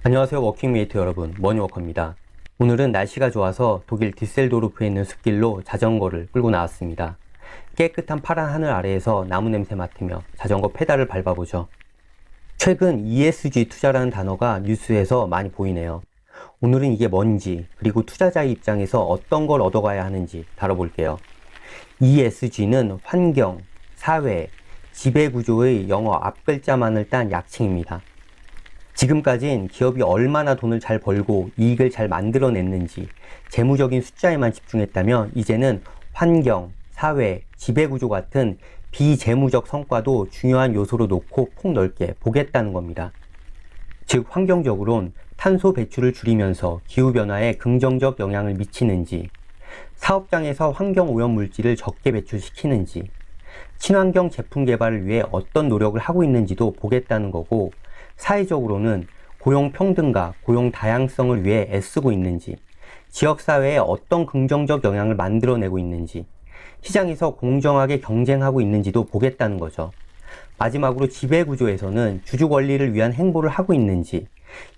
안녕하세요, 워킹메이트 여러분, 머니워커입니다. 오늘은 날씨가 좋아서 독일 디셀도르프에 있는 숲길로 자전거를 끌고 나왔습니다. 깨끗한 파란 하늘 아래에서 나무 냄새 맡으며 자전거 페달을 밟아보죠. 최근 ESG 투자라는 단어가 뉴스에서 많이 보이네요. 오늘은 이게 뭔지, 그리고 투자자의 입장에서 어떤 걸 얻어가야 하는지 다뤄볼게요. ESG는 환경, 사회, 지배구조의 영어 앞글자만을 딴 약칭입니다. 지금까진 기업이 얼마나 돈을 잘 벌고 이익을 잘 만들어냈는지 재무적인 숫자에만 집중했다면 이제는 환경, 사회, 지배구조 같은 비재무적 성과도 중요한 요소로 놓고 폭넓게 보겠다는 겁니다. 즉 환경적으론 탄소 배출을 줄이면서 기후변화에 긍정적 영향을 미치는지, 사업장에서 환경오염물질을 적게 배출시키는지, 친환경 제품 개발을 위해 어떤 노력을 하고 있는지도 보겠다는 거고, 사회적으로는 고용 평등과 고용 다양성을 위해 애쓰고 있는지, 지역사회에 어떤 긍정적 영향을 만들어내고 있는지, 시장에서 공정하게 경쟁하고 있는지도 보겠다는 거죠. 마지막으로 지배구조에서는 주주 권리를 위한 행보를 하고 있는지,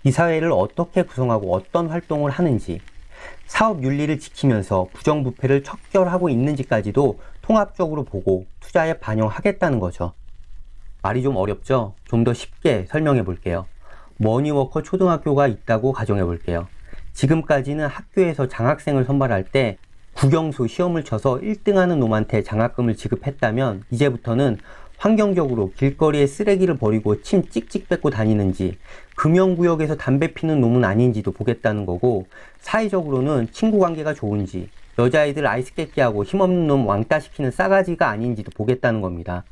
이 사회를 어떻게 구성하고 어떤 활동을 하는지, 사업 윤리를 지키면서 부정부패를 척결하고 있는지까지도 통합적으로 보고 투자에 반영하겠다는 거죠. 말이 좀 어렵죠? 좀 더 쉽게 설명해 볼게요. 머니워커 초등학교가 있다고 가정해 볼게요. 지금까지는 학교에서 장학생을 선발할 때 국영수 시험을 쳐서 1등하는 놈한테 장학금을 지급했다면 이제부터는 환경적으로 길거리에 쓰레기를 버리고 침 찍찍 뱉고 다니는지, 금연구역에서 담배 피는 놈은 아닌지도 보겠다는 거고, 사회적으로는 친구관계가 좋은지, 여자아이들 아이스 깨끼하고 힘없는 놈 왕따 시키는 싸가지가 아닌지도 보겠다는 겁니다.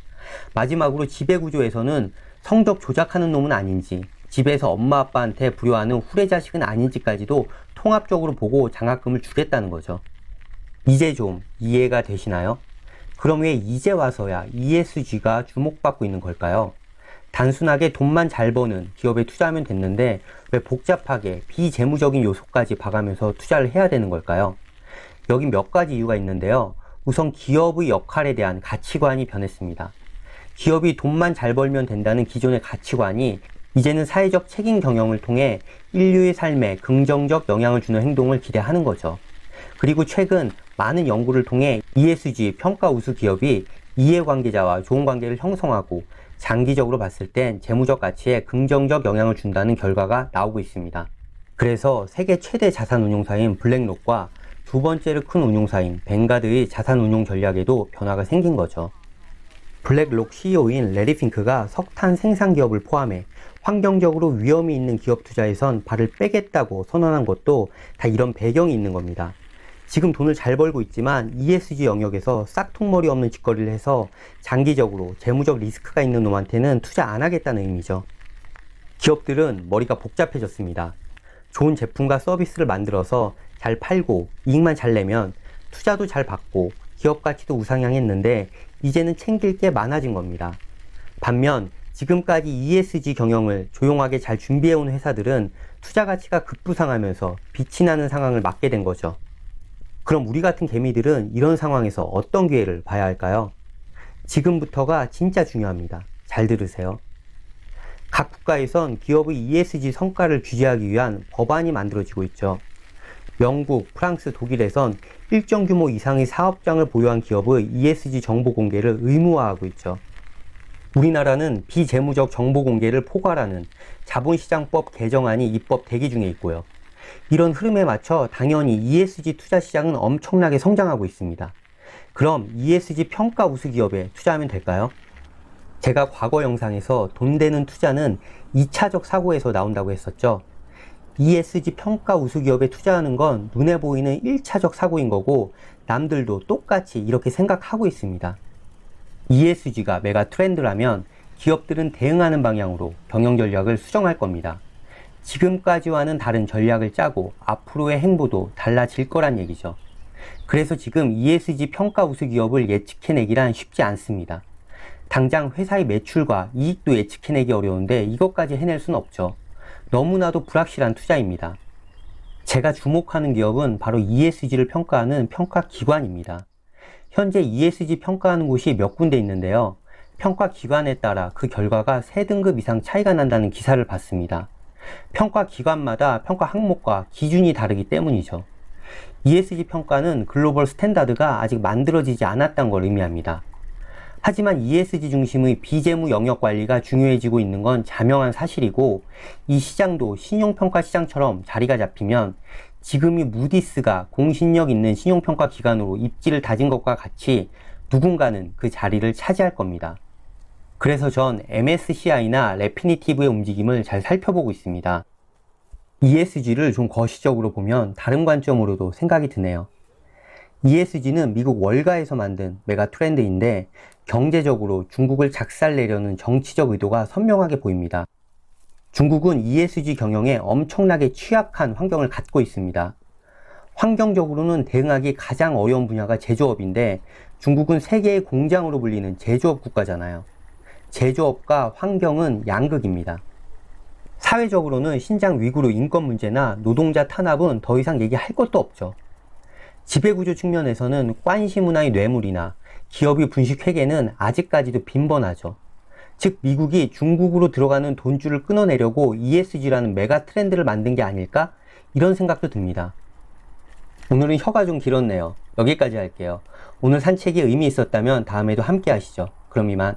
마지막으로 지배구조에서는 성적 조작하는 놈은 아닌지, 집에서 엄마 아빠한테 불효하는 후레자식은 아닌지까지도 통합적으로 보고 장학금을 주겠다는 거죠. 이제 좀 이해가 되시나요? 그럼 왜 이제 와서야 ESG가 주목받고 있는 걸까요? 단순하게 돈만 잘 버는 기업에 투자하면 됐는데 왜 복잡하게 비재무적인 요소까지 봐가면서 투자를 해야 되는 걸까요? 여기 몇 가지 이유가 있는데요. 우선 기업의 역할에 대한 가치관이 변했습니다. 기업이 돈만 잘 벌면 된다는 기존의 가치관이 이제는 사회적 책임 경영을 통해 인류의 삶에 긍정적 영향을 주는 행동을 기대하는 거죠. 그리고 최근 많은 연구를 통해 ESG 평가 우수 기업이 이해관계자와 좋은 관계를 형성하고 장기적으로 봤을 땐 재무적 가치에 긍정적 영향을 준다는 결과가 나오고 있습니다. 그래서 세계 최대 자산운용사인 블랙록과 두 번째로 큰 운용사인 뱅가드의 자산운용 전략에도 변화가 생긴 거죠. 블랙록 CEO인 레리 핑크가 석탄 생산 기업을 포함해 환경적으로 위험이 있는 기업 투자에선 발을 빼겠다고 선언한 것도 다 이런 배경이 있는 겁니다. 지금 돈을 잘 벌고 있지만 ESG 영역에서 싹퉁머리 없는 짓거리를 해서 장기적으로 재무적 리스크가 있는 놈한테는 투자 안 하겠다는 의미죠. 기업들은 머리가 복잡해졌습니다. 좋은 제품과 서비스를 만들어서 잘 팔고 이익만 잘 내면 투자도 잘 받고 기업 가치도 우상향했는데 이제는 챙길 게 많아진 겁니다. 반면 지금까지 ESG 경영을 조용하게 잘 준비해온 회사들은 투자 가치가 급부상하면서 빛이 나는 상황을 맞게 된 거죠. 그럼 우리 같은 개미들은 이런 상황에서 어떤 기회를 봐야 할까요? 지금부터가 진짜 중요합니다. 잘 들으세요. 각 국가에선 기업의 ESG 성과를 규제하기 위한 법안이 만들어지고 있죠. 영국, 프랑스, 독일에선 일정 규모 이상의 사업장을 보유한 기업의 ESG 정보 공개를 의무화하고 있죠. 우리나라는 비재무적 정보 공개를 포괄하는 자본시장법 개정안이 입법 대기 중에 있고요. 이런 흐름에 맞춰 당연히 ESG 투자 시장은 엄청나게 성장하고 있습니다. 그럼 ESG 평가 우수 기업에 투자하면 될까요? 제가 과거 영상에서 돈 되는 투자는 2차적 사고에서 나온다고 했었죠. ESG 평가 우수 기업에 투자하는 건 눈에 보이는 1차적 사고인 거고 남들도 똑같이 이렇게 생각하고 있습니다. ESG가 메가 트렌드라면 기업들은 대응하는 방향으로 경영 전략을 수정할 겁니다. 지금까지와는 다른 전략을 짜고 앞으로의 행보도 달라질 거란 얘기죠. 그래서 지금 ESG 평가 우수 기업을 예측해내기란 쉽지 않습니다. 당장 회사의 매출과 이익도 예측해내기 어려운데 이것까지 해낼 수는 없죠. 너무나도 불확실한 투자입니다. 제가 주목하는 기업은 바로 ESG를 평가하는 평가기관입니다. 현재 ESG 평가하는 곳이 몇 군데 있는데요. 평가기관에 따라 그 결과가 3등급 이상 차이가 난다는 기사를 봤습니다. 평가 기관마다 평가 항목과 기준이 다르기 때문이죠. ESG 평가는 글로벌 스탠다드가 아직 만들어지지 않았다는 걸 의미합니다. 하지만 ESG 중심의 비재무 영역 관리가 중요해지고 있는 건 자명한 사실이고, 이 시장도 신용평가 시장처럼 자리가 잡히면 지금이 무디스가 공신력 있는 신용평가 기관으로 입지를 다진 것과 같이 누군가는 그 자리를 차지할 겁니다. 그래서 전 MSCI나 레피니티브의 움직임을 잘 살펴보고 있습니다. ESG를 좀 거시적으로 보면 다른 관점으로도 생각이 드네요. ESG는 미국 월가에서 만든 메가 트렌드인데, 경제적으로 중국을 작살내려는 정치적 의도가 선명하게 보입니다. 중국은 ESG 경영에 엄청나게 취약한 환경을 갖고 있습니다. 환경적으로는 대응하기 가장 어려운 분야가 제조업인데, 중국은 세계의 공장으로 불리는 제조업 국가잖아요. 제조업과 환경은 양극입니다. 사회적으로는 신장 위구르 인권 문제나 노동자 탄압은 더 이상 얘기할 것도 없죠. 지배구조 측면에서는 관시 문화의 뇌물이나 기업의 분식 회계는 아직까지도 빈번하죠. 즉 미국이 중국으로 들어가는 돈줄을 끊어내려고 ESG라는 메가 트렌드를 만든 게 아닐까? 이런 생각도 듭니다. 오늘은 혀가 좀 길었네요. 여기까지 할게요. 오늘 산책이 의미 있었다면 다음에도 함께 하시죠. 그럼 이만.